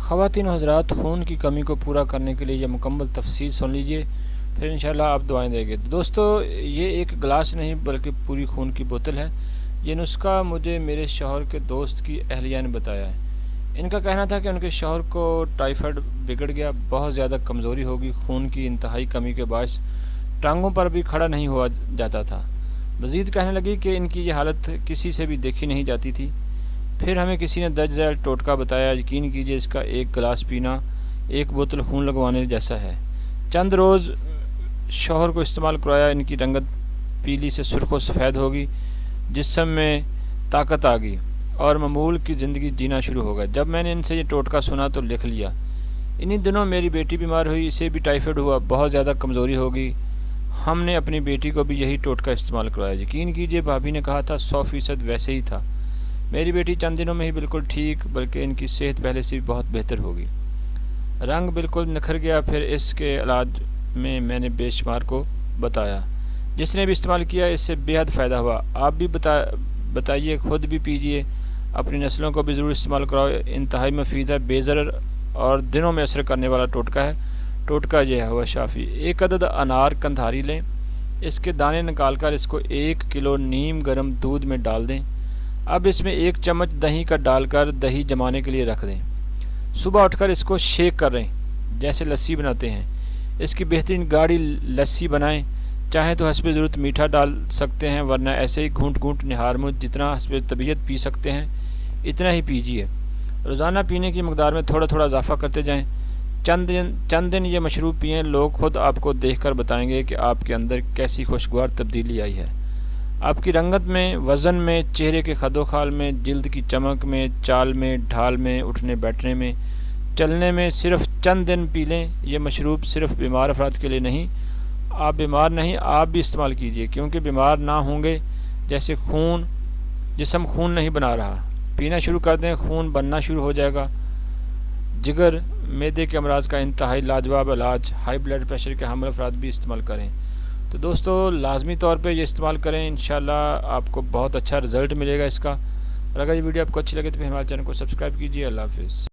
خواتین و حضرات، خون کی کمی کو پورا کرنے کے لیے یہ مکمل تفصیل سن لیجئے، پھر انشاءاللہ آپ دعائیں دیں گے۔ دوستو، یہ ایک گلاس نہیں بلکہ پوری خون کی بوتل ہے۔ یہ نسخہ مجھے میرے شوہر کے دوست کی اہلیہ نے بتایا ہے۔ ان کا کہنا تھا کہ ان کے شوہر کو ٹائیفائڈ بگڑ گیا، بہت زیادہ کمزوری ہوگی، خون کی انتہائی کمی کے باعث ٹانگوں پر بھی کھڑا نہیں ہوا جاتا تھا۔ مزید کہنے لگی کہ ان کی یہ حالت کسی سے بھی دیکھی نہیں جاتی تھی۔ پھر ہمیں کسی نے درج ذیل ٹوٹکا بتایا۔ یقین کیجئے اس کا ایک گلاس پینا ایک بوتل خون لگوانے جیسا ہے۔ چند روز شوہر کو استعمال کروایا، ان کی رنگت پیلی سے سرخ و سفید ہوگی، جسم میں طاقت آ گئی اور معمول کی زندگی جینا شروع ہو گیا۔ جب میں نے ان سے یہ ٹوٹکا سنا تو لکھ لیا۔ انہی دنوں میری بیٹی بیمار ہوئی، اسے بھی ٹائیفائڈ ہوا، بہت زیادہ کمزوری ہوگی۔ ہم نے اپنی بیٹی کو بھی یہی ٹوٹکا استعمال کروایا۔ یقین کیجئے بھابھی نے کہا تھا 100% ویسے ہی تھا۔ میری بیٹی چند دنوں میں ہی بالکل ٹھیک، بلکہ ان کی صحت پہلے سے بھی بہت بہتر ہوگی۔ رنگ بالکل نکھر گیا۔ پھر اس کے علاج میں نے بے شمار کو بتایا۔ جس نے بھی استعمال کیا اس سے بے حد فائدہ ہوا۔ آپ بھی بتائیے، خود بھی پیجئے، اپنی نسلوں کو بھی ضرور استعمال کراؤ۔ انتہائی مفید ہے، بے ضرر اور دنوں میں اثر کرنے والا ٹوٹکا ہے۔ ٹوٹکا یہ ہے ہوا شافی۔ 1 عدد انار کندھاری لیں، اس کے دانے نکال کر اس کو 1 کلو نیم گرم دودھ میں ڈال دیں۔ اب اس میں 1 چمچ دہی کا ڈال کر دہی جمانے کے لیے رکھ دیں۔ صبح اٹھ کر اس کو شیک کریں جیسے لسی بناتے ہیں۔ اس کی بہترین گاڑھی لسی بنائیں۔ چاہیں تو حسب ضرورت میٹھا ڈال سکتے ہیں، ورنہ ایسے ہی گھونٹ گھونٹ نہار منھ جتنا حسب طبیعت پی سکتے ہیں اتنا ہی پیجیے۔ روزانہ پینے کی مقدار میں تھوڑا تھوڑا اضافہ کرتے جائیں۔ چند دن یہ مشروب پئیں، لوگ خود آپ کو دیکھ کر بتائیں گے کہ آپ کے اندر کیسی خوشگوار تبدیلی آئی ہے۔ آپ کی رنگت میں، وزن میں، چہرے کے خد و خال میں، جلد کی چمک میں، چال میں، ڈھال میں، اٹھنے بیٹھنے میں، چلنے میں۔ صرف چند دن پی لیں۔ یہ مشروب صرف بیمار افراد کے لیے نہیں، آپ بیمار نہیں، آپ بھی استعمال کیجئے، کیونکہ بیمار نہ ہوں گے جیسے جسم خون نہیں بنا رہا۔ پینا شروع کر دیں، خون بننا شروع ہو جائے گا۔ جگر، معدے کے امراض کا انتہائی لاجواب علاج۔ ہائی بلڈ پریشر کے حامل افراد بھی استعمال کریں۔ تو دوستو، لازمی طور پہ یہ استعمال کریں، انشاءاللہ آپ کو بہت اچھا رزلٹ ملے گا اس کا۔ اور اگر یہ ویڈیو آپ کو اچھی لگے تو پھر ہمارے چینل کو سبسکرائب کیجیے۔ اللہ حافظ۔